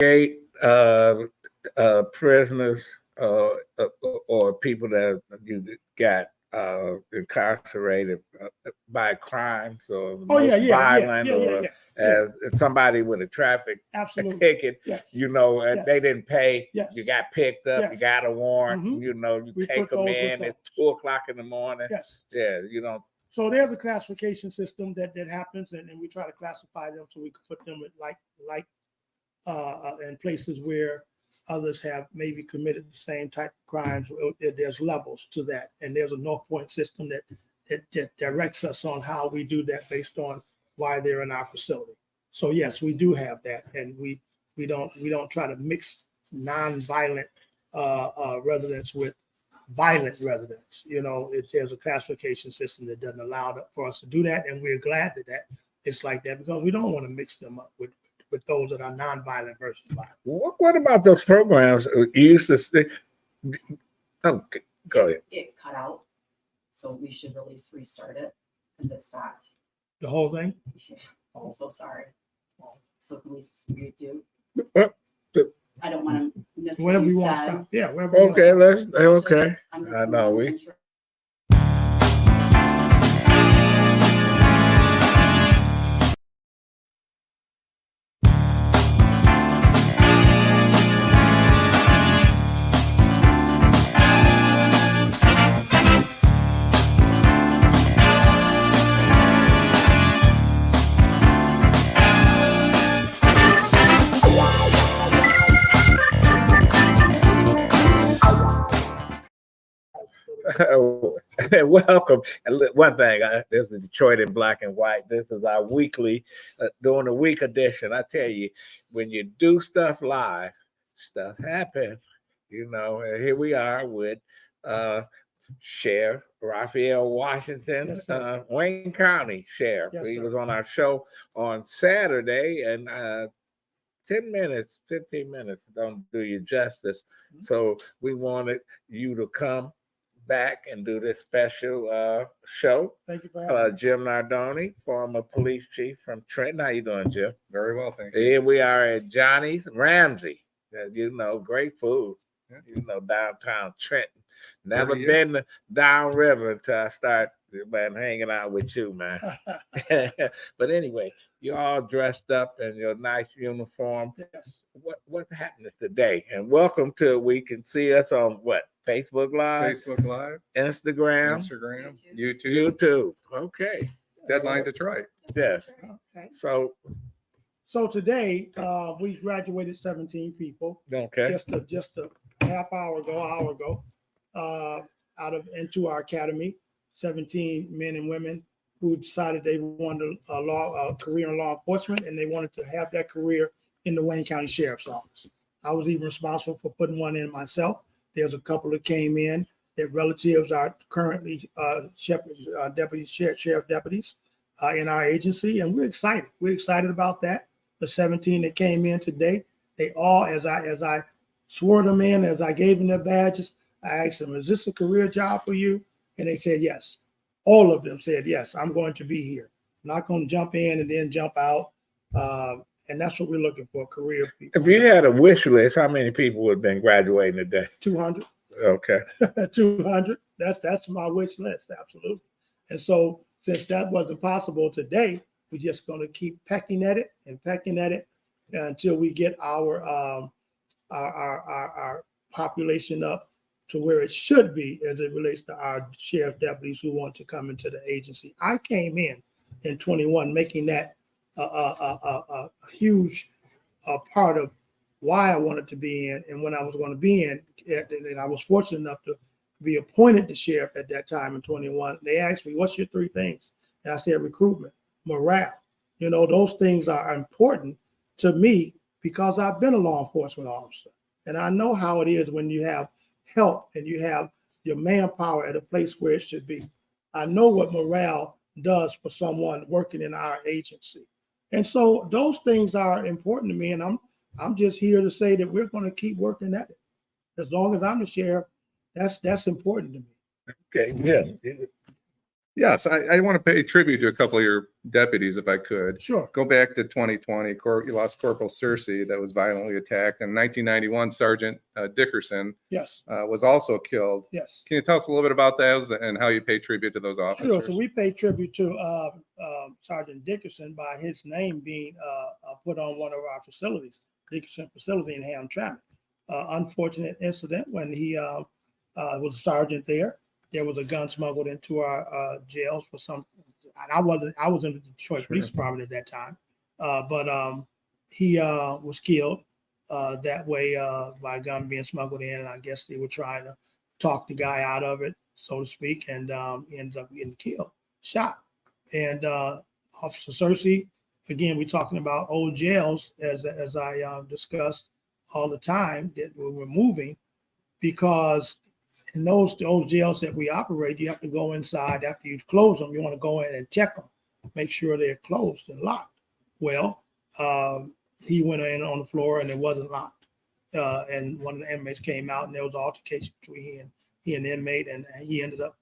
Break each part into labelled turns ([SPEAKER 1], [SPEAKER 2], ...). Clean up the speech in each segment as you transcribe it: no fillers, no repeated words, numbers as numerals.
[SPEAKER 1] segregate prisoners or people that you got incarcerated by crimes or violent or as somebody with a traffic ticket,
[SPEAKER 2] Yes.
[SPEAKER 1] and they didn't pay,
[SPEAKER 2] Yes.
[SPEAKER 1] you got picked up,
[SPEAKER 2] Yes.
[SPEAKER 1] you got a warrant,
[SPEAKER 2] Mhm.
[SPEAKER 1] you
[SPEAKER 2] We
[SPEAKER 1] take
[SPEAKER 2] put
[SPEAKER 1] them
[SPEAKER 2] those with
[SPEAKER 1] in,
[SPEAKER 2] those.
[SPEAKER 1] it's 2:00 in the morning.
[SPEAKER 2] Yes.
[SPEAKER 1] Yeah,
[SPEAKER 2] So there's a classification system that happens, and we try to classify them so we can put them at in places where others have maybe committed the same type of crimes. There's levels to that, and there's a North Point system that directs us on how we do that based on why they're in our facility. So yes, we do have that, and we don't try to mix non-violent residents with violent residents. There's a classification system that doesn't allow for us to do that, and we're glad that it's like that because we don't want to mix them up with those that are non-violent versus violent.
[SPEAKER 1] What about those programs you used to say? Okay, go ahead.
[SPEAKER 3] It cut out, so we should restart it because it stopped.
[SPEAKER 2] The whole thing?
[SPEAKER 3] Yeah, I'm so sorry. So can we redo?
[SPEAKER 1] Well,
[SPEAKER 3] I don't want to miss
[SPEAKER 2] Whatever
[SPEAKER 3] what
[SPEAKER 2] you
[SPEAKER 3] you
[SPEAKER 2] want to
[SPEAKER 3] said.
[SPEAKER 2] stop. Yeah, whatever.
[SPEAKER 1] Okay, let's.
[SPEAKER 3] It's
[SPEAKER 1] Okay,
[SPEAKER 3] just- I'm just
[SPEAKER 1] I know we.
[SPEAKER 3] making sure-
[SPEAKER 1] Welcome. And one thing, this is Detroit in Black and White. This is our weekly, during the week edition. I tell you, when you do stuff live, stuff happens. And here we are with Sheriff Raphael Washington,
[SPEAKER 2] Yes,
[SPEAKER 1] Wayne County Sheriff.
[SPEAKER 2] Yes,
[SPEAKER 1] he
[SPEAKER 2] sir.
[SPEAKER 1] was on our show on Saturday, and 10 minutes, 15 minutes don't do you justice.
[SPEAKER 2] Mm-hmm.
[SPEAKER 1] So we wanted you to come back and do this special show.
[SPEAKER 2] Thank you for having me.
[SPEAKER 1] Jim Nardoni, former police chief from Trenton. How you doing, Jim?
[SPEAKER 4] Very well, thank you.
[SPEAKER 1] Here we are at Johnny's Ramsey. Great food. Downtown Trenton. Never
[SPEAKER 4] 30
[SPEAKER 1] been to downriver until I start hanging out with you, man. But anyway, you're all dressed up in your nice uniform.
[SPEAKER 2] Yes.
[SPEAKER 1] What's happening today? And welcome to, we can see us on what? Facebook Live?
[SPEAKER 4] Facebook Live,
[SPEAKER 1] Instagram? YouTube. Okay.
[SPEAKER 4] Deadline Detroit.
[SPEAKER 1] Yes.
[SPEAKER 2] Okay.
[SPEAKER 1] So
[SPEAKER 2] today we graduated 17 people.
[SPEAKER 1] okay.
[SPEAKER 2] Just a hour ago, into our academy. 17 men and women who decided they wanted a career in law enforcement, and they wanted to have that career in the Wayne County Sheriff's Office. I was even responsible for putting one in myself. There's a couple that came in. Their relatives are currently deputy sheriff deputies in our agency, and we're excited. We're excited about that. The 17 that came in today, they all, as I swore them in, as I gave them their badges, I asked them, "Is this a career job for you?" And they said yes. All of them said yes. I'm going to be here. I'm not going to jump in and then jump out. And that's what we're looking for, career people.
[SPEAKER 1] If you had a wish list, how many people would have been graduating today?
[SPEAKER 2] 200.
[SPEAKER 1] Okay.
[SPEAKER 2] 200. That's my wish list, absolutely. And so since that wasn't possible today, we're just going to keep pecking at it until we get our population up to where it should be as it relates to our sheriff deputies who want to come into the agency. I came in 21, making that a huge part of why I wanted to be in, and when I was going to be in, and I was fortunate enough to be appointed the sheriff at that time in 21. They asked me, "What's your three things?" And I said, "Recruitment, morale." Those things are important to me because I've been a law enforcement officer, and I know how it is when you have help and you have your manpower at a place where it should be. I know what morale does for someone working in our agency. And so those things are important to me, and I'm just here to say that we're going to keep working at it. As long as I'm the sheriff, that's important to me.
[SPEAKER 1] Okay, yeah.
[SPEAKER 4] Yes, I want to pay tribute to a couple of your deputies if I could.
[SPEAKER 2] Sure.
[SPEAKER 4] Go back to 2020, you lost Corporal Cersei that was violently attacked. In 1991, Sergeant Dickerson
[SPEAKER 2] Yes.
[SPEAKER 4] was also killed.
[SPEAKER 2] Yes.
[SPEAKER 4] Can you tell us a little bit about those and how you pay tribute to those officers?
[SPEAKER 2] Sure. So we pay tribute to Sergeant Dickerson by his name being put on one of our facilities, Dickerson facility in Hamtramck. Unfortunate incident when he was a sergeant there. There was a gun smuggled into our jails for some. And I was in the Detroit Police Department at that time, but he was killed that way by a gun being smuggled in. And I guess they were trying to talk the guy out of it, so to speak, and he ended up getting killed, shot. And Officer Cersei, again, we're talking about old jails, as I discussed all the time, that we're moving, because in those jails that we operate, you have to go inside after you close them. You want to go in and check them, make sure they're closed and locked. Well, he went in on the floor and it wasn't locked. And one of the inmates came out and there was an altercation between he and the inmate, and he ended up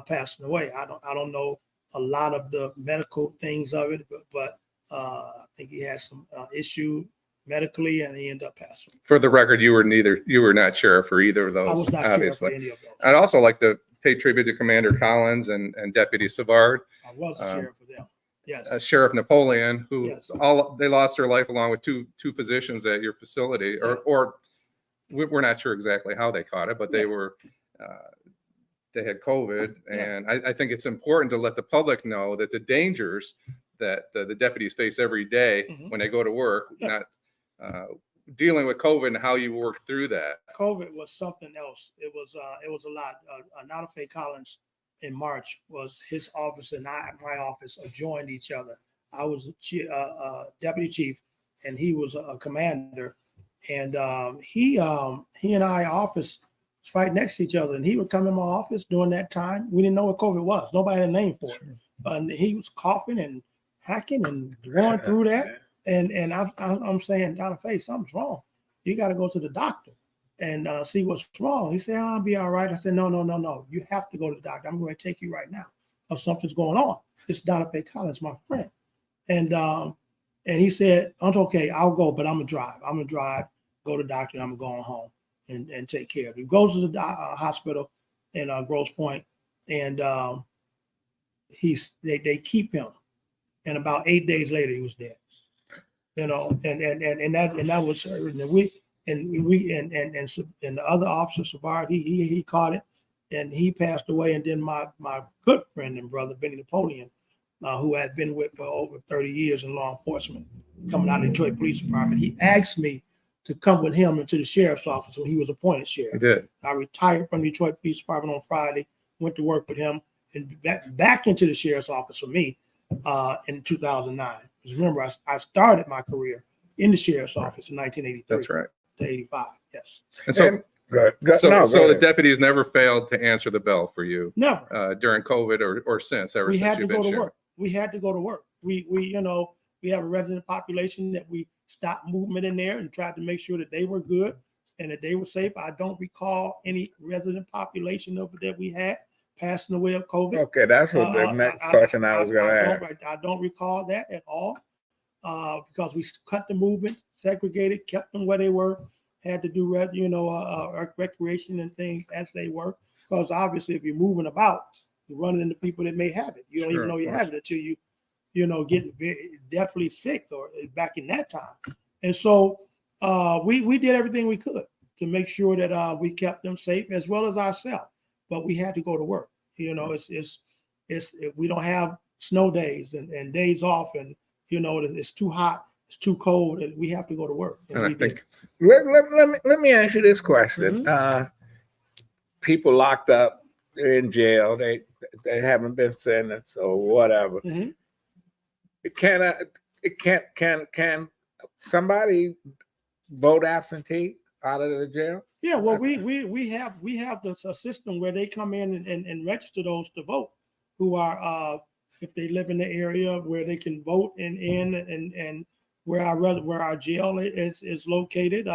[SPEAKER 2] passing away. I don't know a lot of the medical things of it, but I think he had some issue medically, and he ended up passing.
[SPEAKER 4] For the record, you were not sheriff for either of those.
[SPEAKER 2] I was not
[SPEAKER 4] obviously.
[SPEAKER 2] sure for any of those.
[SPEAKER 4] I'd also like to pay tribute to Commander Collins and Deputy Savard,
[SPEAKER 2] I was a sheriff for them. Yes.
[SPEAKER 4] Sheriff Napoleon, who
[SPEAKER 2] Yes.
[SPEAKER 4] they lost their life along with two physicians at your facility, or we're not sure exactly how they caught it, but they were they had COVID, and I think it's important to let the public know that the dangers that the deputies face every day when they go to work, not dealing with COVID, and how you work through that.
[SPEAKER 2] COVID was something else. It was a lot. Nanafe Collins in March was his office and my office joined each other. I was a deputy chief and he was a commander, and he and I office was right next to each other, and he would come in my office during that time. We didn't know what COVID was. Nobody had a name for it. And he was coughing and hacking and going through that. And I'm saying, Donna Faye, something's wrong. You got to go to the doctor and see what's wrong. He said, I'll be all right. I said, no. You have to go to the doctor. I'm going to take you right now. Or something's going on. It's Donna Faye Collins, my friend. And he said, okay, I'll go, but I'm going to drive. I'm going to drive, go to the doctor, and I'm going home and take care of it. He goes to the hospital in Grosse Pointe, and they keep him. And about 8 days later, he was dead. And that was and the other officer survived. He caught it, and he passed away. And then my good friend and brother Benny Napoleon, who had been with for over 30 years in law enforcement, coming out of the Detroit Police Department, he asked me to come with him into the sheriff's office when he was appointed sheriff.
[SPEAKER 4] You did.
[SPEAKER 2] I retired from the Detroit Police Department on Friday, went to work with him, and back into the sheriff's office for me in 2009. Because remember, I started my career in the sheriff's office in 1983.
[SPEAKER 4] That's right.
[SPEAKER 2] To 85, yes.
[SPEAKER 4] And so,
[SPEAKER 1] Go
[SPEAKER 4] the
[SPEAKER 1] ahead.
[SPEAKER 4] deputies never failed to answer the bell for you
[SPEAKER 2] Never.
[SPEAKER 4] during COVID or since.
[SPEAKER 2] We
[SPEAKER 4] Since
[SPEAKER 2] had to
[SPEAKER 4] you've
[SPEAKER 2] go
[SPEAKER 4] been
[SPEAKER 2] to
[SPEAKER 4] sheriff.
[SPEAKER 2] work. We had to go to work. We have a resident population that we stopped movement in there and tried to make sure that they were good and that they were safe. I don't recall any resident population that we had passing away of COVID.
[SPEAKER 1] Okay, that's what the next question I was going to ask.
[SPEAKER 2] I don't recall that at all because we cut the movement, segregated, kept them where they were, had to do recreation and things as they were. Because obviously, if you're moving about, you're running into people that may have it. You don't even know you have it until you get definitely sick or back in that time. And so we did everything we could to make sure that we kept them safe as well as ourselves. But we had to go to work. It's we don't have snow days and days off, and it's too hot, it's too cold, and we have to go to work.
[SPEAKER 4] And I think
[SPEAKER 1] Let me ask you this question. People locked up in jail, they haven't been sentenced or whatever. Can somebody vote absentee out of the jail?
[SPEAKER 2] Yeah, well, we have a system where they come in and register those to vote, who are if they live in the area where they can vote and where our jail is located.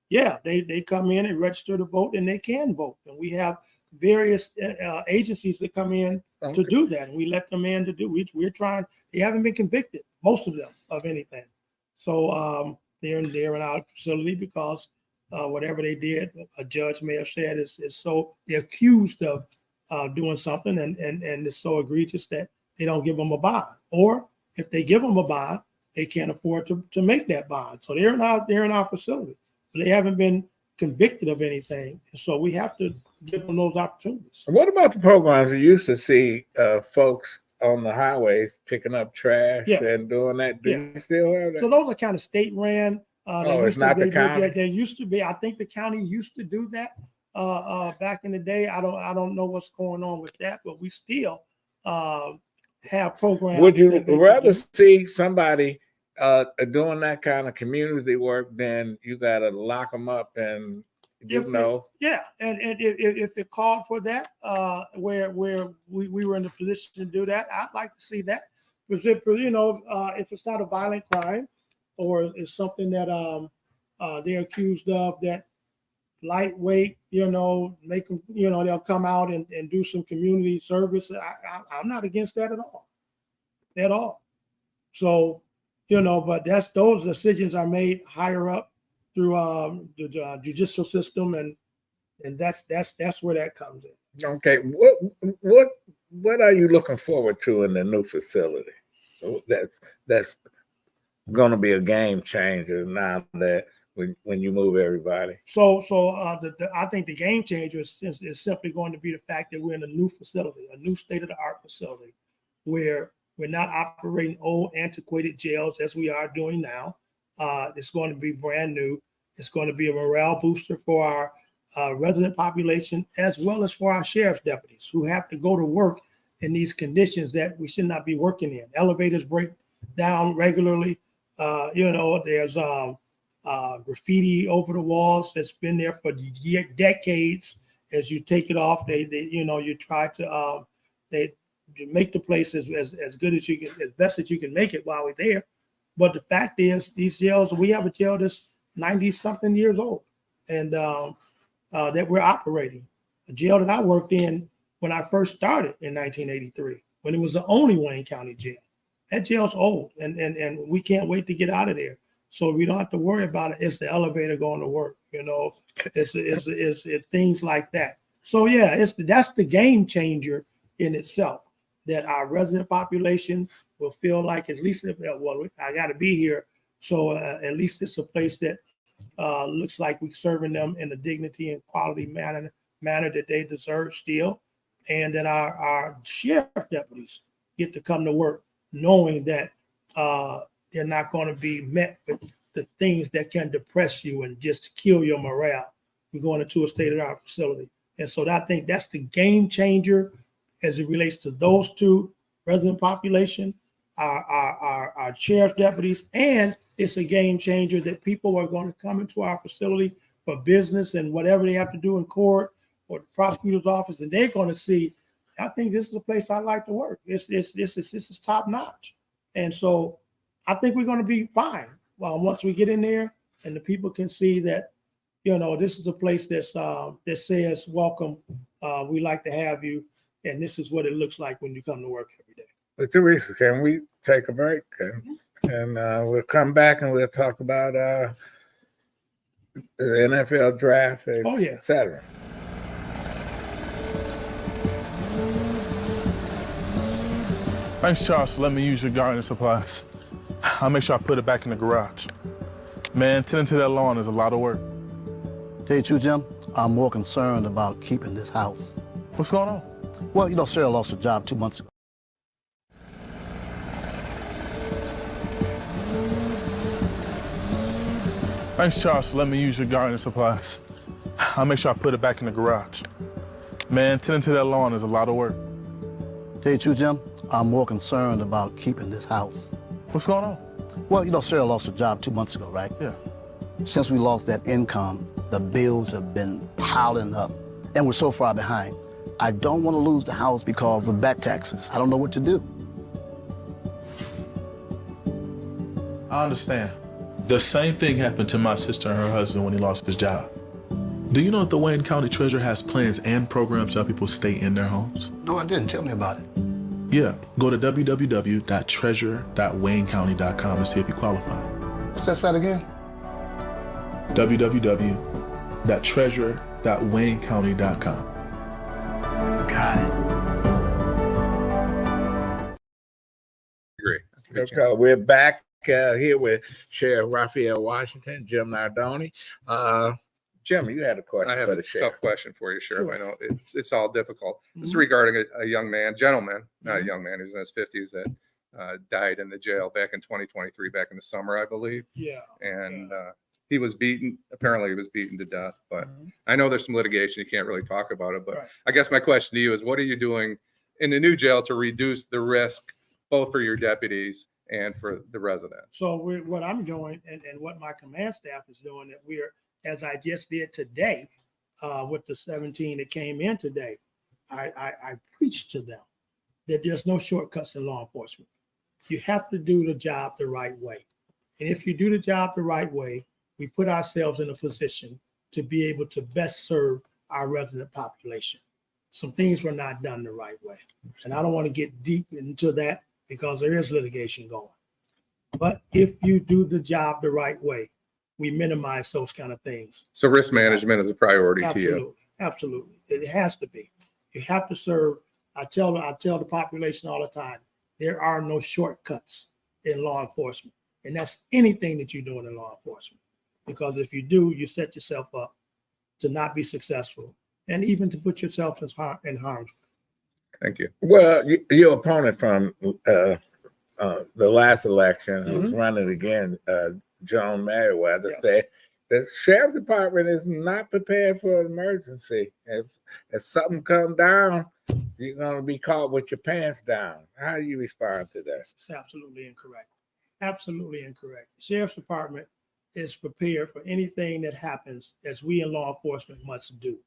[SPEAKER 2] They come in and register to vote and they can vote. And we have various agencies that come in to do that. And we let them in to do, we're trying, they haven't been convicted, most of them, of anything. So they're in our facility because whatever they did, a judge may have said is so, they're accused of doing something and it's so egregious that they don't give them a bond. Or if they give them a bond, they can't afford to make that bond. So they're in our facility, but they haven't been convicted of anything. So we have to give them those opportunities.
[SPEAKER 1] What about the programs you used to see folks on the highways picking up trash and doing that? Do you still have that?
[SPEAKER 2] So those are kind of state ran.
[SPEAKER 1] It's not the county?
[SPEAKER 2] There used to be, I think the county used to do that back in the day. I don't know what's going on with that, but we still have programs.
[SPEAKER 1] Would you rather see somebody doing that kind of community work than you got to lock them up and Yeah, and if it called for that, where we were in the position to do that, I'd like to see that. Because if it's not a violent crime, or it's something that they're accused of, that lightweight, make them, they'll come out and do some community service. I'm not against that at all. So, but those decisions are made higher up through the judicial system, and that's where that comes in. Okay, what are you looking forward to in the new facility? That's going to be a game changer now that when you move everybody.
[SPEAKER 2] So I think the game changer is simply going to be the fact that we're in a new facility, a new state-of-the-art facility, where we're not operating old, antiquated jails as we are doing now. It's going to be brand new. It's going to be a morale booster for our resident population, as well as for our sheriff's deputies who have to go to work in these conditions that we should not be working in. Elevators break down regularly. There's graffiti over the walls that's been there for decades. As you take it off, you try to make the place as good as you can, as best as you can make it while we're there. But the fact is, these jails, we have a jail that's 90-something years old, and that we're operating. A jail that I worked in when I first started in 1983, when it was the only Wayne County jail. That jail's old, and we can't wait to get out of there. So we don't have to worry about it. It's the elevator going to work, it's things like that. So yeah, that's the game changer in itself, that our resident population will feel like, at least, I got to be here. So at least it's a place that looks like we're serving them in a dignity and quality manner that they deserve still. And that our sheriff deputies get to come to work knowing that they're not going to be met with the things that can depress you and just kill your morale. We're going into a state-of-the-art facility. And so I think that's the game changer as it relates to those two, resident population, our sheriff's deputies, and it's a game changer that people are going to come into our facility for business and whatever they have to do in court or the prosecutor's office, and they're going to see, I think this is a place I like to work. This is top notch. And so I think we're going to be fine. Well, once we get in there and the people can see that, this is a place that's that says, welcome, we like to have you, and this is what it looks like when you come to work every day.
[SPEAKER 1] But Teresa, can we take a break? And we'll come back and we'll talk about the NFL draft, et cetera.
[SPEAKER 5] Thanks, Charles, for letting me use your gardening supplies. I'll make sure I put it back in the garage. Man, tending to that lawn is a lot of work.
[SPEAKER 6] Tell you the truth, Jim, I'm more concerned about keeping this house.
[SPEAKER 5] What's going on?
[SPEAKER 6] Well, Sarah lost her job 2 months ago.
[SPEAKER 5] Thanks, Charles, for letting me use your gardening supplies. I'll make sure I put it back in the garage. Man, tending to that lawn is a lot of work.
[SPEAKER 6] Tell you the truth, Jim, I'm more concerned about keeping this house.
[SPEAKER 5] What's going on?
[SPEAKER 6] Well, Sarah lost her job 2 months ago, right?
[SPEAKER 5] Yeah.
[SPEAKER 6] Since we lost that income, the bills have been piling up, and we're so far behind. I don't want to lose the house because of back taxes. I don't know what to do.
[SPEAKER 5] I understand. The same thing happened to my sister and her husband when he lost his job. Do you know that the Wayne County Treasurer has plans and programs to help people stay in their homes?
[SPEAKER 6] No, I didn't. Tell me about it.
[SPEAKER 5] Yeah, go to www.treasure.waynecounty.com to see if you qualify.
[SPEAKER 6] What's that site again?
[SPEAKER 5] www.treasure.waynecounty.com.
[SPEAKER 6] Got it.
[SPEAKER 4] Agree.
[SPEAKER 1] Okay, we're back here with Sheriff Raphael Washington, Jim Nardoni. Jim, you had a question
[SPEAKER 4] I have
[SPEAKER 1] for
[SPEAKER 4] a
[SPEAKER 1] the sheriff.
[SPEAKER 4] tough question for you, Sheriff.
[SPEAKER 2] Sure.
[SPEAKER 4] I know it's all difficult. This is
[SPEAKER 2] Mhm.
[SPEAKER 4] regarding a young man, gentleman, not a
[SPEAKER 2] Mhm.
[SPEAKER 4] young man, who's in his 50s that died in the jail back in 2023, back in the summer, I believe.
[SPEAKER 2] Yeah.
[SPEAKER 4] And he was beaten. Apparently, he was beaten to death. But
[SPEAKER 2] Mhm.
[SPEAKER 4] I know there's some litigation. You can't really talk about it. But
[SPEAKER 2] Right.
[SPEAKER 4] I guess my question to you is, what are you doing in the new jail to reduce the risk, both for your deputies and for the residents?
[SPEAKER 2] So what I'm doing and what my command staff is doing, that we're, as I just did today, with the 17 that came in today, I preached to them that there's no shortcuts in law enforcement. You have to do the job the right way. And if you do the job the right way, we put ourselves in a position to be able to best serve our resident population. Some things were not done the right way. And I don't want to get deep into that because there is litigation going. But if you do the job the right way, we minimize those kind of things.
[SPEAKER 4] So risk management is a priority to you.
[SPEAKER 2] Absolutely, absolutely. It has to be. You have to serve. I tell the population all the time, there are no shortcuts in law enforcement. And that's anything that you're doing in law enforcement. Because if you do, you set yourself up to not be successful and even to put yourself in harm's way.
[SPEAKER 4] Thank you.
[SPEAKER 1] Well, your opponent from the last election, who's running again, Joan Merriweather,
[SPEAKER 2] Yes.
[SPEAKER 1] said the sheriff department is not prepared for an emergency. If something come down, you're going to be caught with your pants down. How do you respond to that?
[SPEAKER 2] It's absolutely incorrect. Absolutely incorrect. The Sheriff's Department is prepared for anything that happens, as we in law enforcement must do.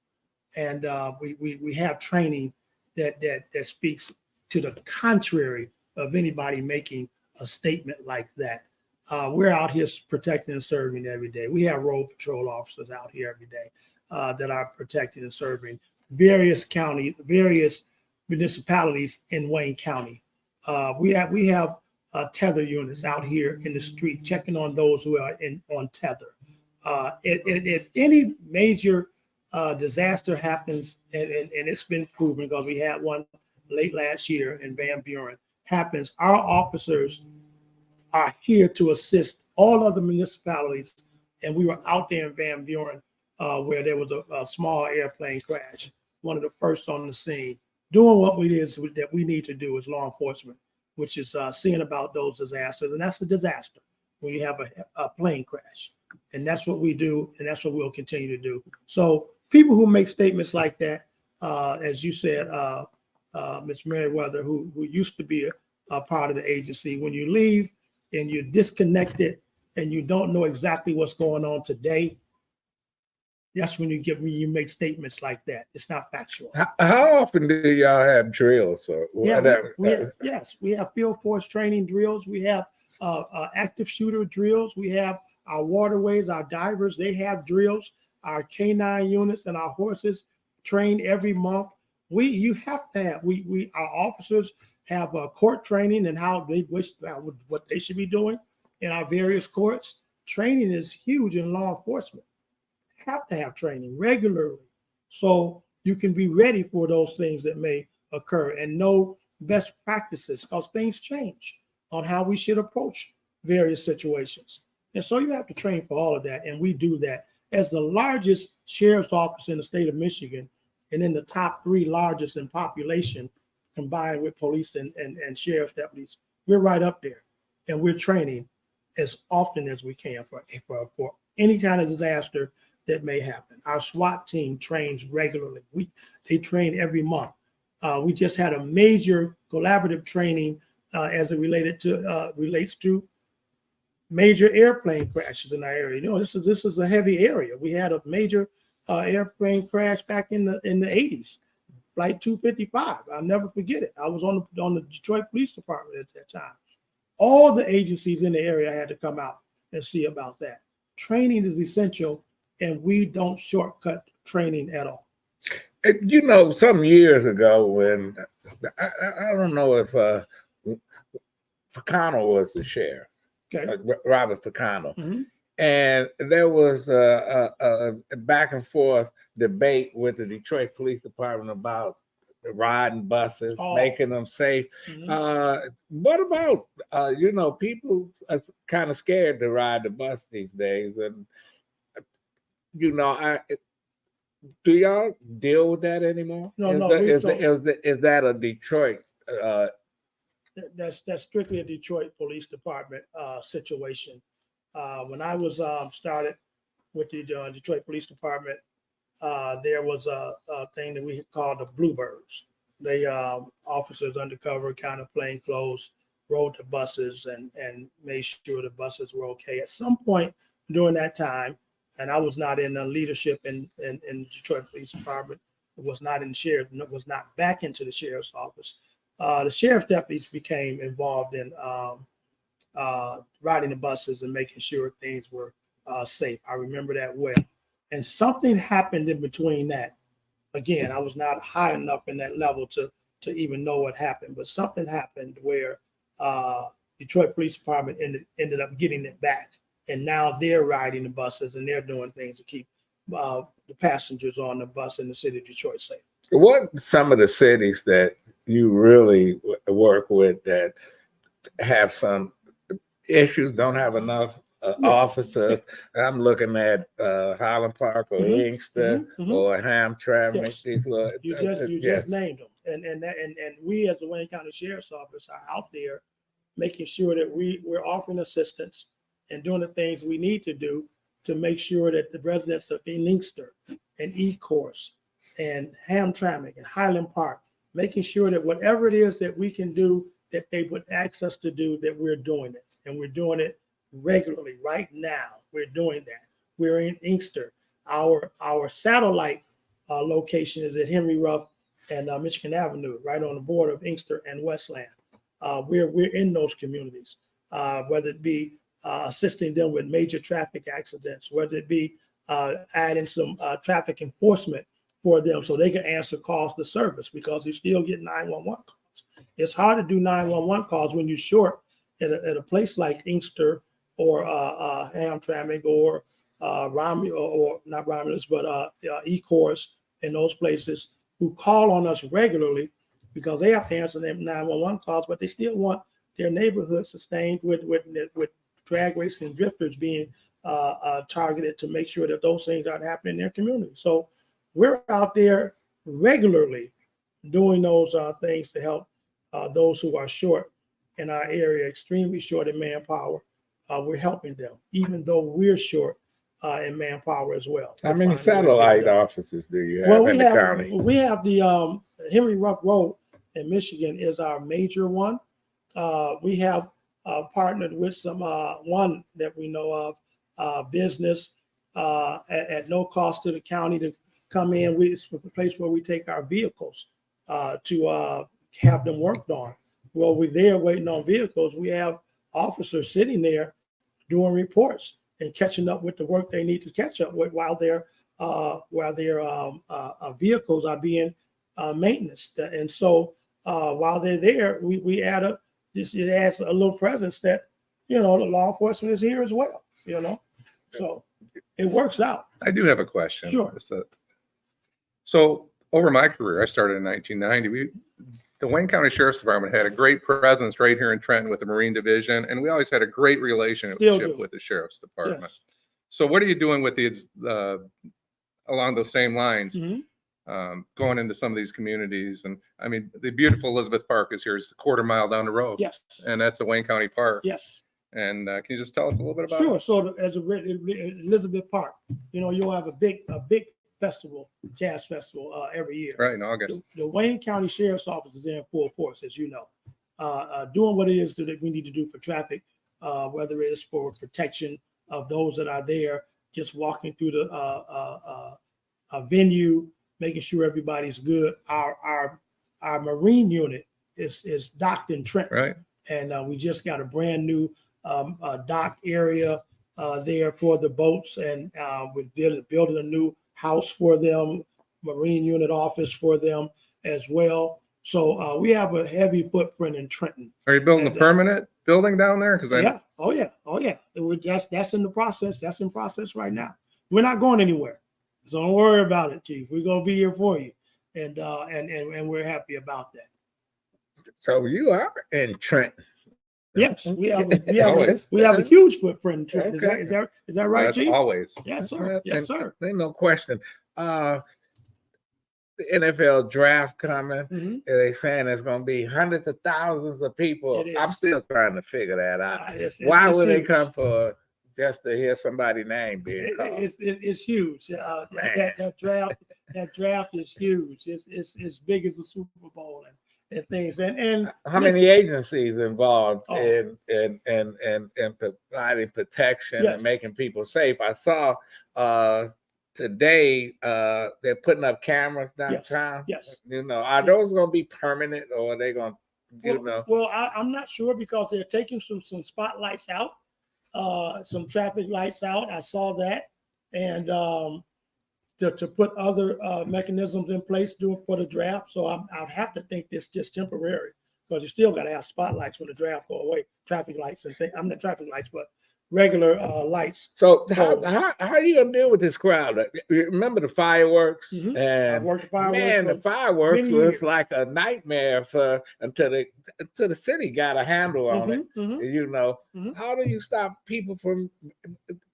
[SPEAKER 2] And we have training that speaks to the contrary of anybody making a statement like that. We're out here protecting and serving every day. We have road patrol officers out here every day that are protecting and serving various counties, various municipalities in Wayne County. We have tether units out here in the street checking on those who are on tether. If any major disaster happens, and it's been proven because we had one late last year in Van Buren happens, our officers are here to assist all other municipalities. And we were out there in Van Buren where there was a small airplane crash, one of the first on the scene, doing what we need to do as law enforcement, which is seeing about those disasters. And that's a disaster when you have a plane crash. And that's what we do, and that's what we'll continue to do. So people who make statements like that, as you said, Ms. Merriweather, who used to be a part of the agency, when you leave and you're disconnected and you don't know exactly what's going on today, that's when you make statements like that. It's not factual.
[SPEAKER 1] How often do y'all have drills? Or
[SPEAKER 2] Yeah,
[SPEAKER 1] whatever?
[SPEAKER 2] we have field force training drills. We have active shooter drills. We have our waterways, our divers, they have drills. Our K9 units and our horses train every month. You have to have, our officers have court training and how they wish what they should be doing in our various courts. Training is huge in law enforcement. Have to have training regularly so you can be ready for those things that may occur and know best practices, because things change on how we should approach various situations. And so you have to train for all of that. And we do that as the largest sheriff's office in the state of Michigan, and in the top 3 largest in population combined with police and sheriff's deputies. We're right up there, and we're training as often as we can for any kind of disaster that may happen. Our SWAT team trains regularly. They train every month. We just had a major collaborative training as it relates to major airplane crashes in our area. You know, this is a heavy area. We had a major airplane crash back in the 80s, Flight 255. I'll never forget it. I was on the Detroit Police Department at that time. All the agencies in the area had to come out and see about that. Training is essential, and we don't shortcut training at all.
[SPEAKER 1] You know, some years ago when I don't know if Ficano was the sheriff,
[SPEAKER 2] Okay.
[SPEAKER 1] Robert Ficano,
[SPEAKER 2] Mhm.
[SPEAKER 1] and there was a back and forth debate with the Detroit Police Department about riding buses,
[SPEAKER 2] Oh.
[SPEAKER 1] making them safe.
[SPEAKER 2] Mhm.
[SPEAKER 1] What about you know, people are kind of scared to ride the bus these days, and you know, do y'all deal with that anymore?
[SPEAKER 2] No,
[SPEAKER 1] is
[SPEAKER 2] no,
[SPEAKER 1] that,
[SPEAKER 2] we
[SPEAKER 1] is,
[SPEAKER 2] don't.
[SPEAKER 1] is that a Detroit?
[SPEAKER 2] That's strictly a Detroit Police Department situation. When I was started with the Detroit Police Department, there was a thing that we called the Bluebirds. They officers undercover, kind of plain clothes, rode the buses and made sure the buses were okay. At some point during that time, and I was not in the leadership in Detroit Police Department, was not in the sheriff, was not back into the sheriff's office. The sheriff's deputies became involved in riding the buses and making sure things were safe. I remember that well. And something happened in between that. Again, I was not high enough in that level to even know what happened, but something happened where Detroit Police Department ended up getting it back. And now they're riding the buses and they're doing things to keep the passengers on the bus in the city of Detroit safe.
[SPEAKER 1] What some of the cities that you really work with that have some issues, don't have enough
[SPEAKER 2] Yeah.
[SPEAKER 1] officers? I'm looking at Highland Park or
[SPEAKER 2] Mhm,
[SPEAKER 1] Inkster
[SPEAKER 2] mhm.
[SPEAKER 1] or Hamtramck.
[SPEAKER 2] Yes.
[SPEAKER 1] These little,
[SPEAKER 2] You just named them, and we as the Wayne County Sheriff's Office are out there making sure that we're offering assistance and doing the things we need to do to make sure that the residents of Inkster and Ecorse and Hamtramck and Highland Park, making sure that whatever it is that we can do that they would ask us to do, that we're doing it, and we're doing it regularly. Right now, we're doing that. We're in Inkster. Our satellite location is at Henry Ruff and Michigan Avenue, right on the border of Inkster and Westland. We're in those communities, whether it be assisting them with major traffic accidents, whether it be adding some traffic enforcement for them so they can answer calls to service, because you still get 911 calls. It's hard to do 911 calls when you're short at a place like Inkster or Hamtramck or Romulus, or not Romulus, but Ecorse, and those places who call on us regularly because they have to answer them 911 calls, but they still want their neighborhood sustained with drag racing and drifters being targeted to make sure that those things aren't happening in their community. So we're out there regularly doing those things to help those who are short in our area, extremely short in manpower. We're helping them, even though we're short in manpower as well.
[SPEAKER 1] How many satellite offices do you have in the county?
[SPEAKER 2] We have the Henry Ruff Road in Michigan is our major one. We have partnered with some one that we know of business at no cost to the county to come in. It's a place where we take our vehicles to have them worked on. Well, we're there waiting on vehicles. We have officers sitting there doing reports and catching up with the work they need to catch up with while their vehicles are being maintenance. And so while they're there, we add it adds a little presence that, the law enforcement is here as well, so it works out.
[SPEAKER 4] I do have a question.
[SPEAKER 2] Sure.
[SPEAKER 4] So over my career, I started in 1990. The Wayne County Sheriff's Department had a great presence right here in Trenton with the Marine Division, and we always had a great relationship with the Sheriff's Department.
[SPEAKER 2] Yes.
[SPEAKER 4] So what are you doing with these along those same lines,
[SPEAKER 2] Mhm.
[SPEAKER 4] going into some of these communities? And I mean, the beautiful Elizabeth Park is here. It's a quarter mile down the road.
[SPEAKER 2] Yes.
[SPEAKER 4] And that's a Wayne County park.
[SPEAKER 2] Yes.
[SPEAKER 4] And can you just tell us a little bit about
[SPEAKER 2] Sure.
[SPEAKER 4] it?
[SPEAKER 2] So as Elizabeth Park, you'll have a big festival, jazz festival every year.
[SPEAKER 4] Right in August.
[SPEAKER 2] The Wayne County Sheriff's Office is in full force, as you know, doing what it is that we need to do for traffic, whether it's for protection of those that are there, just walking through the venue, making sure everybody's good. Our Marine unit is docked in Trenton,
[SPEAKER 4] Right.
[SPEAKER 2] and we just got a brand new dock area there for the boats, and we're building a new house for them, Marine unit office for them as well. So we have a heavy footprint in Trenton.
[SPEAKER 4] Are you building a
[SPEAKER 2] And,
[SPEAKER 4] permanent building down there? Because
[SPEAKER 2] Yeah. Oh yeah. Oh yeah. That's in the process. That's in process right now. We're not going anywhere. So don't worry about it, Chief. We're gonna be here for you. And we're happy about that.
[SPEAKER 1] So you are in Trenton.
[SPEAKER 2] Yes, we have
[SPEAKER 4] Always.
[SPEAKER 2] a huge footprint in Trenton.
[SPEAKER 1] Okay.
[SPEAKER 2] Is that right,
[SPEAKER 4] that's
[SPEAKER 2] Chief?
[SPEAKER 4] always.
[SPEAKER 2] Yes, sir. Yes,
[SPEAKER 1] And
[SPEAKER 2] sir.
[SPEAKER 1] There's no question. The NFL draft coming.
[SPEAKER 2] Mhm.
[SPEAKER 1] They saying there's going to be hundreds of thousands of people.
[SPEAKER 2] It is.
[SPEAKER 1] I'm still trying to figure that out.
[SPEAKER 2] It's
[SPEAKER 1] Why would they
[SPEAKER 2] huge.
[SPEAKER 1] come for just to hear somebody's name being called?
[SPEAKER 2] It's huge. That draft is huge. It's as big as the Super Bowl and things. And
[SPEAKER 1] How many agencies involved
[SPEAKER 2] Oh.
[SPEAKER 1] in providing protection
[SPEAKER 2] Yes.
[SPEAKER 1] and making people safe? I saw today they're putting up cameras downtown.
[SPEAKER 2] yes.
[SPEAKER 1] You know, are those going to be permanent or are they going to, you know?
[SPEAKER 2] Well, I'm not sure because they're taking some spotlights out, some traffic lights out. I saw that, and to put other mechanisms in place for the draft. So I'd have to think this just temporary because you still got to have spotlights when the draft go away. Traffic lights and things. I'm not traffic lights, but regular lights.
[SPEAKER 1] So how are you gonna deal with this crowd? You remember the fireworks?
[SPEAKER 2] Mhm. I
[SPEAKER 1] And
[SPEAKER 2] worked the fireworks
[SPEAKER 1] man,
[SPEAKER 2] for
[SPEAKER 1] the fireworks
[SPEAKER 2] many
[SPEAKER 1] was
[SPEAKER 2] years.
[SPEAKER 1] like a nightmare until the city got a handle on it.
[SPEAKER 2] Mhm, mhm.
[SPEAKER 1] You know,
[SPEAKER 2] Mhm.
[SPEAKER 1] how do you stop people from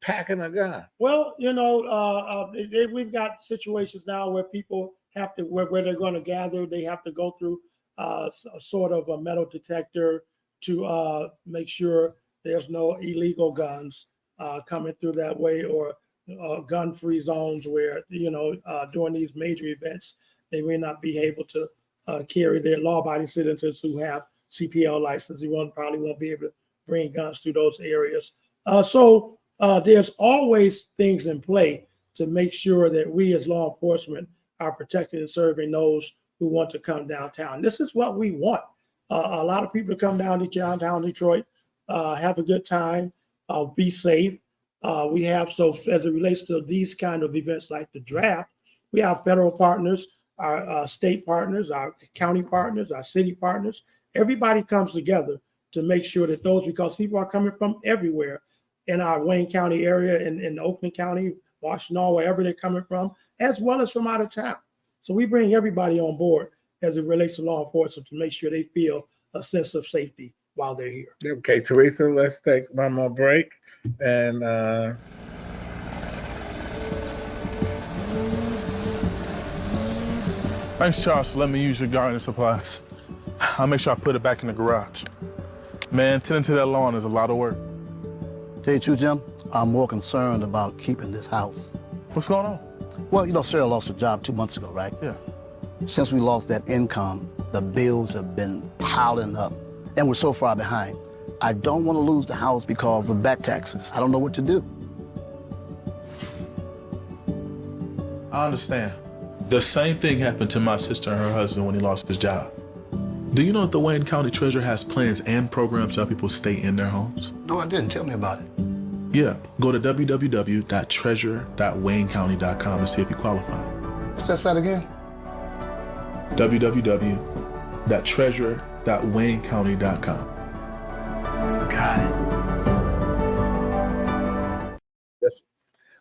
[SPEAKER 1] packing a gun?
[SPEAKER 2] Well, we've got situations now where people have to where they're going to gather. They have to go through a sort of a metal detector to make sure there's no illegal guns coming through that way or gun-free zones where during these major events they may not be able to carry their law-abiding citizens who have CPL licenses. Probably won't be able to bring guns through those areas. So there's always things in play to make sure that we as law enforcement are protecting and serving those who want to come downtown. This is what we want. A lot of people to come down to downtown Detroit, have a good time, be safe. We have, so as it relates to these kind of events like the draft, we have federal partners, our state partners, our county partners, our city partners. Everybody comes together to make sure that because people are coming from everywhere in our Wayne County area, in Oakland County, Washington, wherever they're coming from, as well as from out of town. So we bring everybody on board as it relates to law enforcement to make sure they feel a sense of safety while they're here.
[SPEAKER 1] Okay, Teresa, let's take one more break. And
[SPEAKER 5] Thanks, Charles, for letting me use your garden supplies. I'll make sure I put it back in the garage. Man, tending to that lawn is a lot of work.
[SPEAKER 6] Tell you the truth, Jim, I'm more concerned about keeping this house.
[SPEAKER 5] What's going on?
[SPEAKER 6] Well, Sarah lost her job 2 months ago, right?
[SPEAKER 5] Yeah.
[SPEAKER 6] Since we lost that income, the bills have been piling up, and we're so far behind. I don't want to lose the house because of back taxes. I don't know what to do.
[SPEAKER 5] I understand. The same thing happened to my sister and her husband when he lost his job. Do you know that the Wayne County Treasurer has plans and programs to help people stay in their homes?
[SPEAKER 6] No, I didn't. Tell me about it.
[SPEAKER 5] Yeah, go to www.treasure.waynecounty.com and see if you qualify.
[SPEAKER 6] What's that site again?
[SPEAKER 5] www.treasure.waynecounty.com.
[SPEAKER 6] Got it.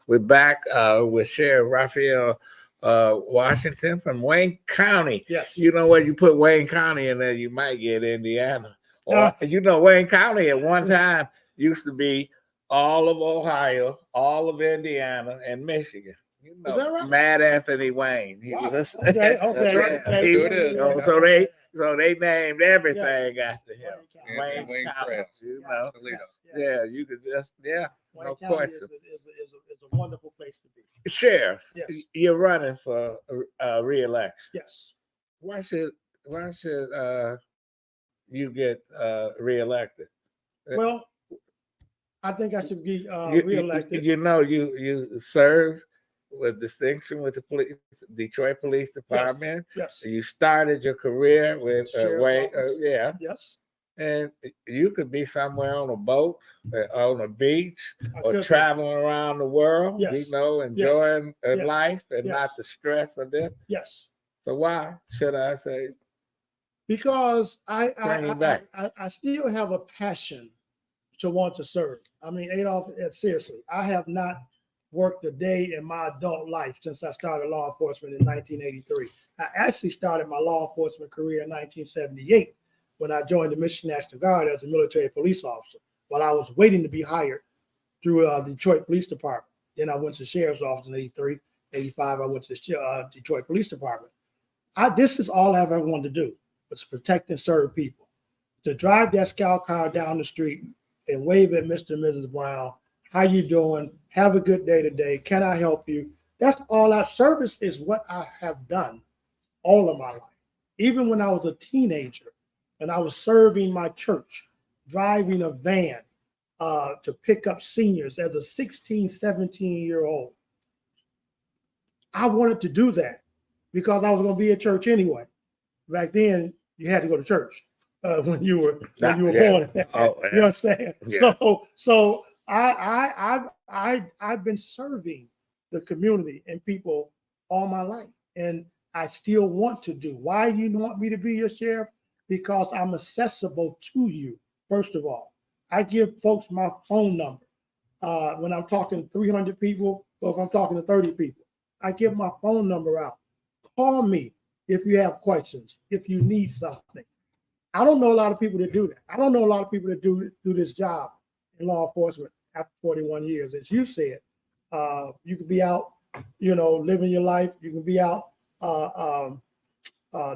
[SPEAKER 1] we're back with Sheriff Raphael Washington from Wayne County.
[SPEAKER 2] Yes.
[SPEAKER 1] You know what? You put Wayne County in there, you might get Indiana. Or Wayne County at one time used to be all of Ohio, all of Indiana, and Michigan. You know,
[SPEAKER 2] Is that right?
[SPEAKER 1] Mad Anthony Wayne. He
[SPEAKER 2] Wow.
[SPEAKER 1] was
[SPEAKER 2] Okay.
[SPEAKER 1] So they named everything after him.
[SPEAKER 4] Wayne
[SPEAKER 1] Wayne County,
[SPEAKER 4] Trails.
[SPEAKER 1] you know.
[SPEAKER 4] Toledo.
[SPEAKER 1] Yeah, you could just
[SPEAKER 2] Wayne
[SPEAKER 1] no
[SPEAKER 2] County
[SPEAKER 1] question.
[SPEAKER 2] is a wonderful place to be.
[SPEAKER 1] Sheriff,
[SPEAKER 2] Yes.
[SPEAKER 1] you're running for re-election.
[SPEAKER 2] Yes.
[SPEAKER 1] Why should you get reelected?
[SPEAKER 2] Well, I think I should be
[SPEAKER 1] You
[SPEAKER 2] reelected.
[SPEAKER 1] you served with distinction with the Detroit Police Department.
[SPEAKER 2] Yes.
[SPEAKER 1] You started your career with
[SPEAKER 2] Sheriff's
[SPEAKER 1] Wayne.
[SPEAKER 2] office.
[SPEAKER 1] Yeah.
[SPEAKER 2] Yes.
[SPEAKER 1] And you could be somewhere on a boat, on a beach,
[SPEAKER 2] I
[SPEAKER 1] or
[SPEAKER 2] could be.
[SPEAKER 1] traveling around the world,
[SPEAKER 2] Yes.
[SPEAKER 1] enjoying
[SPEAKER 2] Yes.
[SPEAKER 1] life and
[SPEAKER 2] Yes.
[SPEAKER 1] not the stress of this.
[SPEAKER 2] Yes.
[SPEAKER 1] So why should I say
[SPEAKER 2] Because
[SPEAKER 1] bring him back?
[SPEAKER 2] I still have a passion to want to serve. I mean, Adolph, seriously, I have not worked a day in my adult life since I started law enforcement in 1983. I actually started my law enforcement career in 1978 when I joined the Michigan National Guard as a military police officer while I was waiting to be hired through Detroit Police Department. Then I went to the Sheriff's Office in 83, 85, I went to the Detroit Police Department. This is all I've ever wanted to do, was protect and serve people. To drive that scout car down the street and wave at Mr. and Mrs. Brown, how you doing? Have a good day today. Can I help you? That's all our service is what I have done all of my life. Even when I was a teenager and I was serving my church, driving a van to pick up seniors as a 16, 17-year-old. I wanted to do that because I was going to be at church anyway. Back then, you had to go to church when you were born.
[SPEAKER 1] Oh, yeah.
[SPEAKER 2] You understand?
[SPEAKER 1] Yeah.
[SPEAKER 2] So I've been serving the community and people all my life, and I still want to do. Why you want me to be your sheriff? Because I'm accessible to you. First of all, I give folks my phone number when I'm talking 300 people, or if I'm talking to 30 people. I give my phone number out. Call me if you have questions, if you need something. I don't know a lot of people that do that. I don't know a lot of people that do this job in law enforcement after 41 years. As you said, you can be out, living your life. You can be out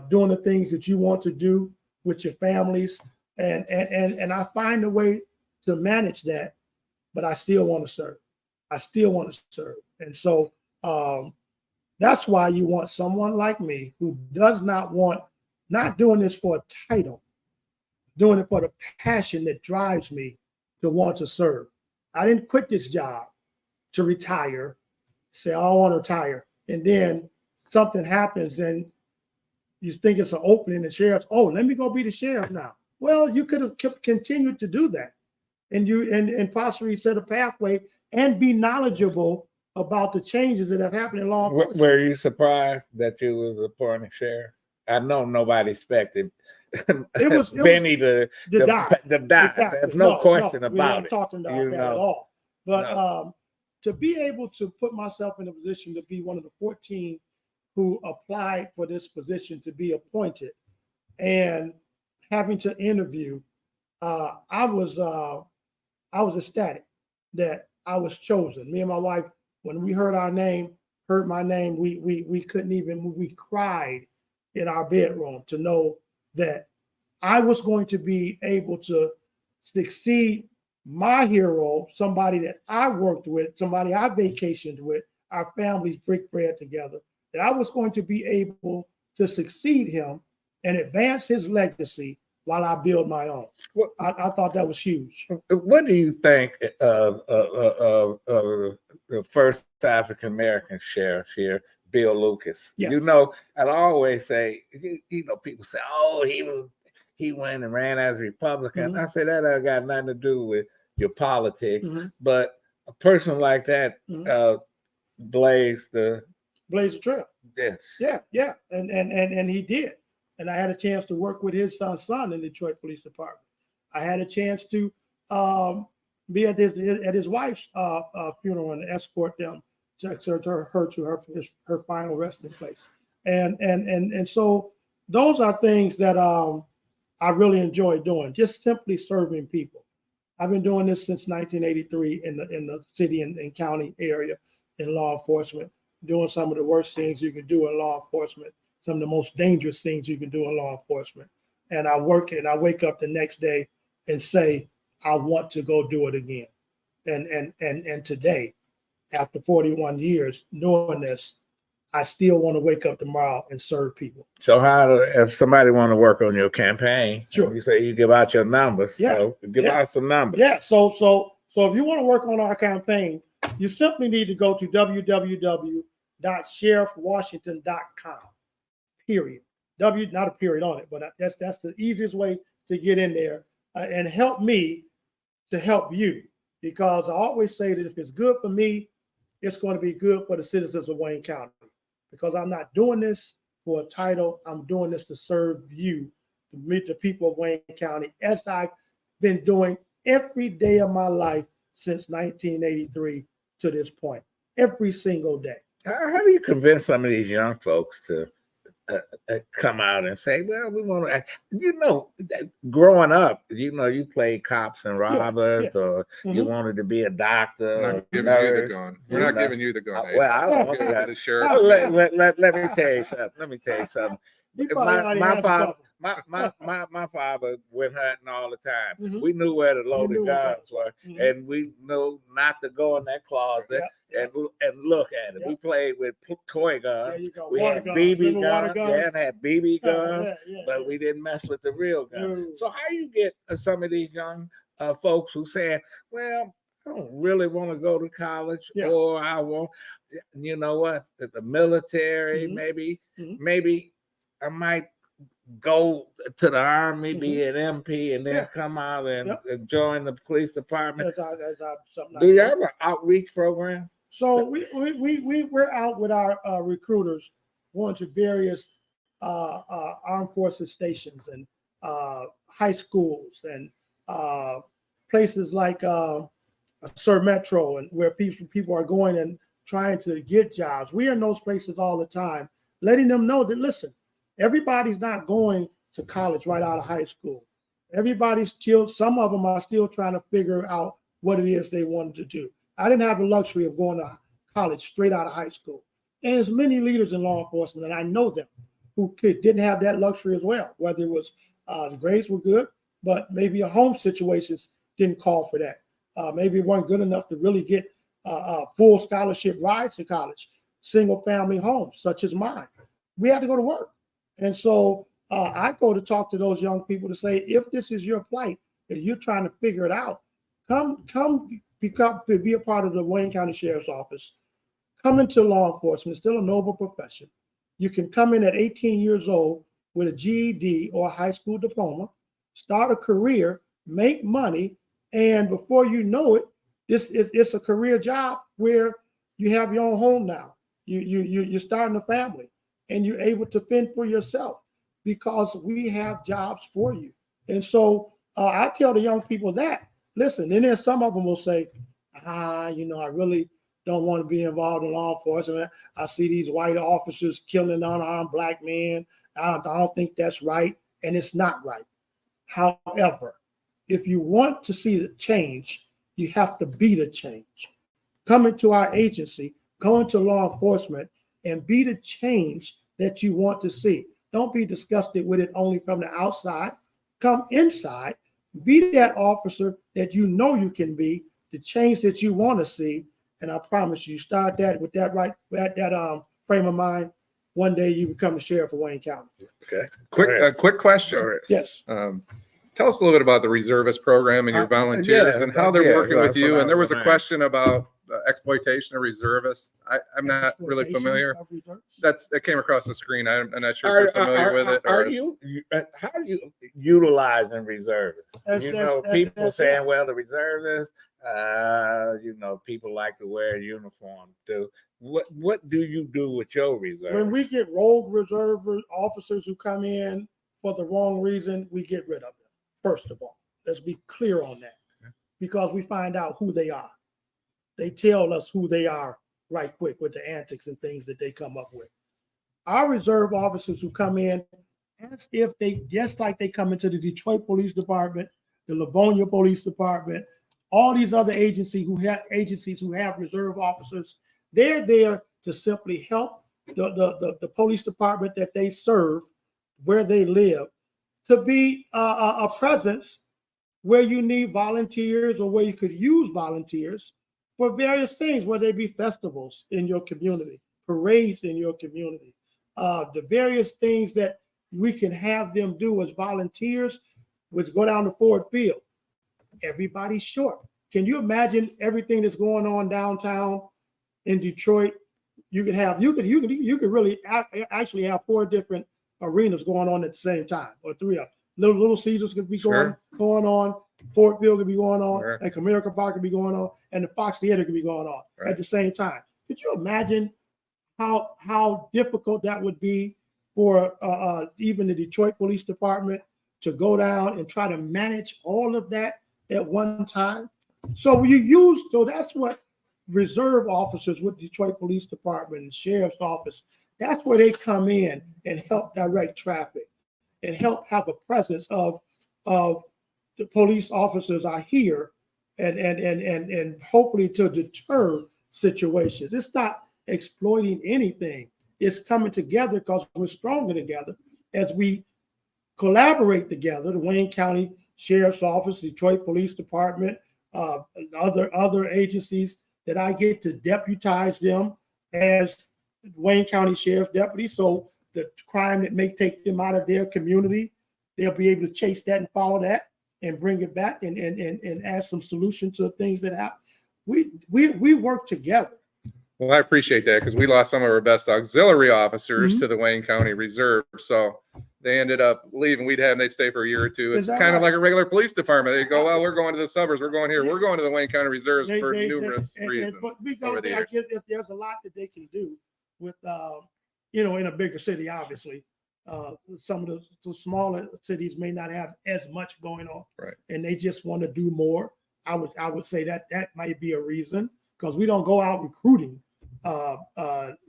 [SPEAKER 2] doing the things that you want to do with your families. And I find a way to manage that, but I still want to serve. I still want to serve. And so that's why you want someone like me who does not doing this for a title, doing it for the passion that drives me to want to serve. I didn't quit this job to retire, say, I want to retire. And then something happens and you think it's an opening in the sheriff's, let me go be the sheriff now. Well, you could have continued to do that and possibly set a pathway and be knowledgeable about the changes that have happened in law enforcement.
[SPEAKER 1] Were you surprised that you was appointed sheriff? I know nobody expected Benny to die. There's no question about it.
[SPEAKER 2] We're not talking about that at all. But
[SPEAKER 1] No.
[SPEAKER 2] To be able to put myself in a position to be one of the 14 who applied for this position to be appointed and having to interview, I was ecstatic that I was chosen. Me and my wife, when we heard my name, we couldn't even move. We cried in our bedroom to know that I was going to be able to succeed my hero, somebody that I worked with, somebody I vacationed with, our families break bread together, that I was going to be able to succeed him and advance his legacy while I build my own. I thought that was huge.
[SPEAKER 1] What do you think of the first African American sheriff here, Bill Lucas?
[SPEAKER 2] Yes.
[SPEAKER 1] I'd always say, people say, he went and ran as a Republican.
[SPEAKER 2] Mhm.
[SPEAKER 1] I say that ain't got nothing to do with your politics,
[SPEAKER 2] Mhm.
[SPEAKER 1] but a person like that
[SPEAKER 2] Mhm.
[SPEAKER 1] blazed the
[SPEAKER 2] trail.
[SPEAKER 1] Yes.
[SPEAKER 2] Yeah. And he did. And I had a chance to work with his son in the Detroit Police Department. I had a chance to be at his wife's funeral and escort them to her final resting place. And so those are things that I really enjoy doing, just simply serving people. I've been doing this since 1983 in the city and county area in law enforcement, doing some of the worst things you can do in law enforcement, some of the most dangerous things you can do in law enforcement. And I wake up the next day and say, I want to go do it again. And today, after 41 years doing this, I still want to wake up tomorrow and serve people.
[SPEAKER 1] So if somebody want to work on your campaign,
[SPEAKER 2] Sure.
[SPEAKER 1] You say you give out your numbers.
[SPEAKER 2] Yeah.
[SPEAKER 1] So give out some numbers.
[SPEAKER 2] Yeah. So if you want to work on our campaign, you simply need to go to www.sheriffwashington.com. Period. Not a period on it, but that's the easiest way to get in there and help me to help you. Because I always say that if it's good for me, it's going to be good for the citizens of Wayne County. Because I'm not doing this for a title. I'm doing this to serve you, to meet the people of Wayne County, as I've been doing every day of my life since 1983 to this point, every single day.
[SPEAKER 1] How do you convince some of these young folks to come out and say, well, we want to, growing up, you played cops and robbers, or you
[SPEAKER 2] Mhm.
[SPEAKER 1] wanted to be a doctor.
[SPEAKER 4] We're
[SPEAKER 1] or
[SPEAKER 4] not giving you
[SPEAKER 1] nurse,
[SPEAKER 4] the gun. We're not giving you the gun.
[SPEAKER 1] Well, I don't
[SPEAKER 4] Give it to
[SPEAKER 1] want
[SPEAKER 4] the
[SPEAKER 1] that.
[SPEAKER 4] sheriff.
[SPEAKER 1] Let me tell you something. Let me tell you something.
[SPEAKER 2] He probably already
[SPEAKER 1] My
[SPEAKER 2] had the
[SPEAKER 1] father,
[SPEAKER 2] trouble.
[SPEAKER 1] my father went hunting all the time.
[SPEAKER 2] Mhm.
[SPEAKER 1] We knew where the loaded
[SPEAKER 2] knew where
[SPEAKER 1] guns were,
[SPEAKER 2] Mhm.
[SPEAKER 1] and we knew not to go in that closet
[SPEAKER 2] Yeah,
[SPEAKER 1] and look at it.
[SPEAKER 2] Yeah.
[SPEAKER 1] We played with toy
[SPEAKER 2] There
[SPEAKER 1] guns.
[SPEAKER 2] you go.
[SPEAKER 1] We
[SPEAKER 2] Water
[SPEAKER 1] had
[SPEAKER 2] guns.
[SPEAKER 1] BB
[SPEAKER 2] Remember water
[SPEAKER 1] guns.
[SPEAKER 2] guns?
[SPEAKER 1] Yeah, and had BB guns,
[SPEAKER 2] Yeah,
[SPEAKER 1] but we didn't mess with the real guns.
[SPEAKER 2] No.
[SPEAKER 1] So how you get some of these young folks who saying, well, I don't really want to go to college,
[SPEAKER 2] Yeah.
[SPEAKER 1] or I want, you know what, the military,
[SPEAKER 2] Mhm. Mhm.
[SPEAKER 1] maybe I might go to the army, be
[SPEAKER 2] Mhm.
[SPEAKER 1] an MP, and then
[SPEAKER 2] Yeah.
[SPEAKER 1] come out and
[SPEAKER 2] Yeah.
[SPEAKER 1] Join the police department.
[SPEAKER 2] Something
[SPEAKER 1] Do you
[SPEAKER 2] like
[SPEAKER 1] have an outreach program?
[SPEAKER 2] So we're out with our recruiters going to various armed forces stations and high schools and places like Sir Metro, and where people are going and trying to get jobs. We are in those places all the time, letting them know that, listen, everybody's not going to college right out of high school. Everybody's still, some of them are still trying to figure out what it is they wanted to do. I didn't have the luxury of going to college straight out of high school. And there's many leaders in law enforcement, and I know them, who didn't have that luxury as well, whether it was the grades were good, but maybe a home situations didn't call for that. Maybe it weren't good enough to really get full scholarship rides to college, single family homes such as mine. We had to go to work. And so I go to talk to those young people to say, if this is your plight, if you're trying to figure it out, come be a part of the Wayne County Sheriff's Office. Come into law enforcement, still a noble profession. You can come in at 18 years old with a GED or a high school diploma, start a career, make money, and before you know it, it's a career job where you have your own home now. You're starting a family, and you're able to fend for yourself because we have jobs for you. And so I tell the young people that, listen, and then some of them will say, I really don't want to be involved in law enforcement. I see these white officers killing unarmed black men. I don't think that's right, and it's not right. However, if you want to see the change, you have to be the change. Come into our agency, go into law enforcement, and be the change that you want to see. Don't be disgusted with it only from the outside. Come inside, be that officer that you know you can be, the change that you want to see. And I promise you, start that with that frame of mind. One day you become the sheriff of Wayne County.
[SPEAKER 1] Okay.
[SPEAKER 4] Quick question.
[SPEAKER 1] All right.
[SPEAKER 2] Yes.
[SPEAKER 4] Tell us a little bit about the reservist program and your volunteers and how they're working with
[SPEAKER 1] that's
[SPEAKER 4] you.
[SPEAKER 1] what
[SPEAKER 4] And there was a
[SPEAKER 1] I
[SPEAKER 4] question about exploitation of reservists. I'm not really familiar. That came across the screen. I'm not sure if you're familiar with it.
[SPEAKER 1] How are you utilizing reservists? People
[SPEAKER 2] that's
[SPEAKER 1] saying,
[SPEAKER 2] it.
[SPEAKER 1] well, the reservists, people like to wear a uniform too. What do you do with your reservists?
[SPEAKER 2] When we get rogue reserve officers who come in for the wrong reason, we get rid of them. First of all, let's be clear on that, because we find out who they are. They tell us who they are right quick with the antics and things that they come up with. Our reserve officers who come in, as if just like they come into the Detroit Police Department, the Livonia Police Department, all these other agencies who have reserve officers, they're there to simply help the police department that they serve, where they live, to be a presence where you need volunteers or where you could use volunteers for various things, whether they be festivals in your community, parades in your community, the various things that we can have them do as volunteers, which go down to Ford Field. Everybody's short. Can you imagine everything that's going on downtown in Detroit? You could really actually have 4 different arenas going on at the same time, or 3 of them. Little Caesars could be
[SPEAKER 4] Sure.
[SPEAKER 2] going on, Fortville could be going on,
[SPEAKER 4] Sure.
[SPEAKER 2] and Comerica Park could be going on, and the Fox Theater could be going on
[SPEAKER 4] Right.
[SPEAKER 2] at the same time. Could you imagine how difficult that would be for even the Detroit Police Department to go down and try to manage all of that at one time? So that's what reserve officers with Detroit Police Department and Sheriff's Office, that's where they come in and help direct traffic and help have a presence of the police officers are here and hopefully to deter situations. It's not exploiting anything. It's coming together because we're stronger together as we collaborate together. The Wayne County Sheriff's Office, Detroit Police Department, other agencies that I get to deputize them as Wayne County Sheriff deputies. So the crime that may take them out of their community, they'll be able to chase that and follow that and bring it back and add some solution to things that happen. We work together.
[SPEAKER 4] Well, I appreciate that because we lost some of our best auxiliary officers
[SPEAKER 2] Mhm.
[SPEAKER 4] to the Wayne County Reserve. So they ended up leaving. They'd stay for a year or two.
[SPEAKER 2] Is
[SPEAKER 4] It's
[SPEAKER 2] that
[SPEAKER 4] kind of
[SPEAKER 2] right?
[SPEAKER 4] like a regular police department. They go, well, we're going to the suburbs. We're going here. We're going to the Wayne County Reserves for numerous reasons.
[SPEAKER 2] But because
[SPEAKER 4] over the years.
[SPEAKER 2] there's a lot that they can do with, in a bigger city, obviously. Some of the smaller cities may not have as much going on.
[SPEAKER 4] Right.
[SPEAKER 2] And they just want to do more. I would say that might be a reason because we don't go out recruiting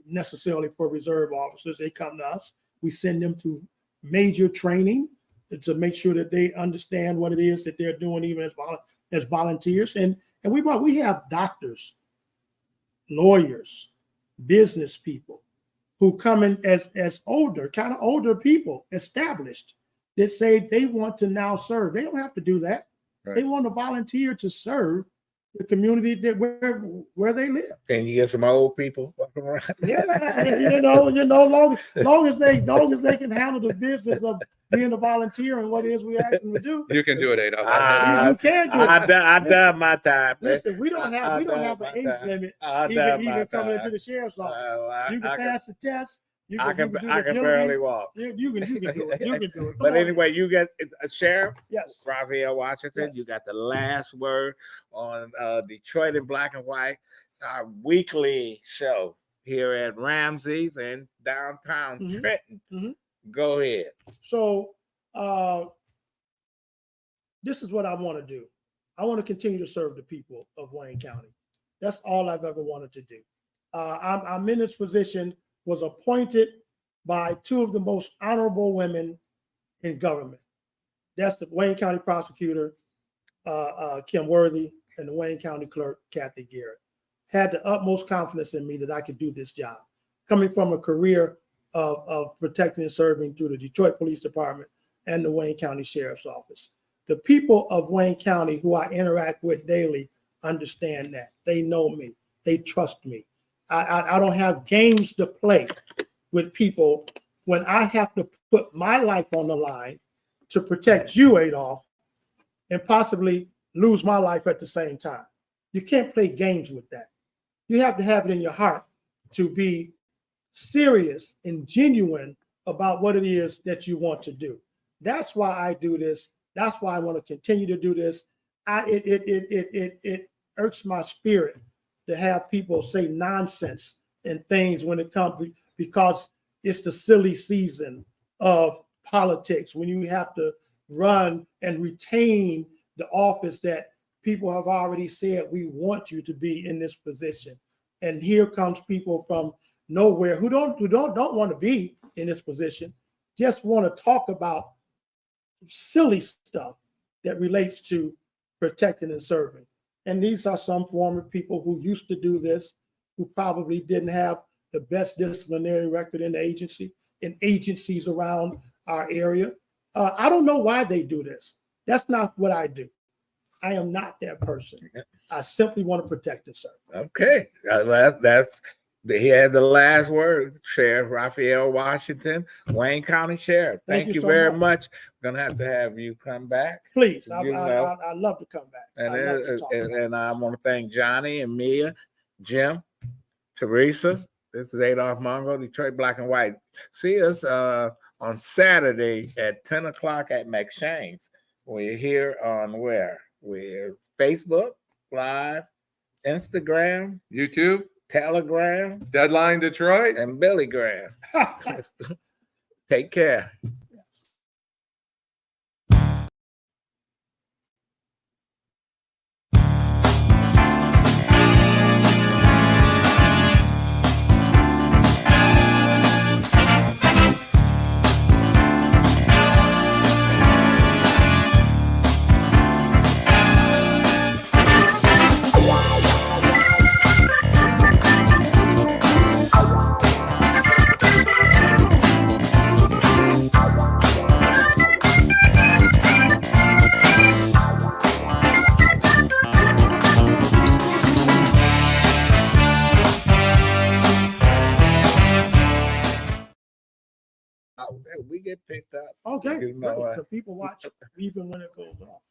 [SPEAKER 2] necessarily for reserve officers. They come to us. We send them to major training to make sure that they understand what it is that they're doing, even as volunteers. And we have doctors, lawyers, business people who come in as kind of older people, established, that say they want to now serve. They don't have to do that.
[SPEAKER 4] Right.
[SPEAKER 2] They want to volunteer to serve the community where they live.
[SPEAKER 1] Can you get some old people walking around?
[SPEAKER 2] Yeah, long as they can handle the business of being a volunteer and what it is we ask them to do.
[SPEAKER 4] You can do it, Adolf.
[SPEAKER 2] You can do it.
[SPEAKER 1] I done my time.
[SPEAKER 2] Listen, we don't have an age limit even coming into the sheriff's office. You can pass the test.
[SPEAKER 1] I can
[SPEAKER 2] do the
[SPEAKER 1] barely
[SPEAKER 2] agility.
[SPEAKER 1] walk.
[SPEAKER 2] You can do it. You can do it.
[SPEAKER 1] But
[SPEAKER 2] Come on.
[SPEAKER 1] anyway, you get Sheriff
[SPEAKER 2] Yes.
[SPEAKER 1] Raphael Washington.
[SPEAKER 2] Yes.
[SPEAKER 1] You got the last word on Detroit in Black and White, our weekly show here at Ramsey's in downtown
[SPEAKER 2] Mhm.
[SPEAKER 1] Trenton.
[SPEAKER 2] Mhm.
[SPEAKER 1] Go ahead.
[SPEAKER 2] So this is what I want to do. I want to continue to serve the people of Wayne County. That's all I've ever wanted to do. I'm in this position, was appointed by two of the most honorable women in government. That's the Wayne County prosecutor, Kim Worthy, and the Wayne County clerk, Kathy Garrett. Had the utmost confidence in me that I could do this job. Coming from a career of protecting and serving through the Detroit Police Department and the Wayne County Sheriff's Office. The people of Wayne County who I interact with daily understand that. They know me. They trust me. I don't have games to play with people when I have to put my life on the line to protect you, Adolf, and possibly lose my life at the same time. You can't play games with that. You have to have it in your heart to be serious and genuine about what it is that you want to do. That's why I do this. That's why I want to continue to do this. It irks my spirit to have people say nonsense and things when it comes, because it's the silly season of politics when you have to run and retain the office that people have already said we want you to be in this position. And here comes people from nowhere who don't want to be in this position, just want to talk about silly stuff that relates to protecting and serving. And these are some former people who used to do this, who probably didn't have the best disciplinary record in the agency, in agencies around our area. I don't know why they do this. That's not what I do. I am not that person. I simply want to protect and serve.
[SPEAKER 1] Okay, he had the last word, Sheriff Raphael Washington, Wayne County Sheriff. Thank you
[SPEAKER 2] so
[SPEAKER 1] very
[SPEAKER 2] much.
[SPEAKER 1] much. Gonna have to have you come back.
[SPEAKER 2] Please,
[SPEAKER 1] You know.
[SPEAKER 2] I'd love to come back. I'd love to talk about it.
[SPEAKER 1] And I want to thank Johnny and Mia, Jim, Teresa. This is Adolph Mongo, Detroit Black and White. See us on Saturday at 10 o'clock at McShane's. We're here on where? We're Facebook Live, Instagram,
[SPEAKER 4] YouTube,
[SPEAKER 1] Telegram,
[SPEAKER 4] Deadline Detroit.
[SPEAKER 1] and Billy Graham. Take care. We get picked up.
[SPEAKER 2] Okay,
[SPEAKER 1] You know,
[SPEAKER 2] great. So people watch even when it goes off.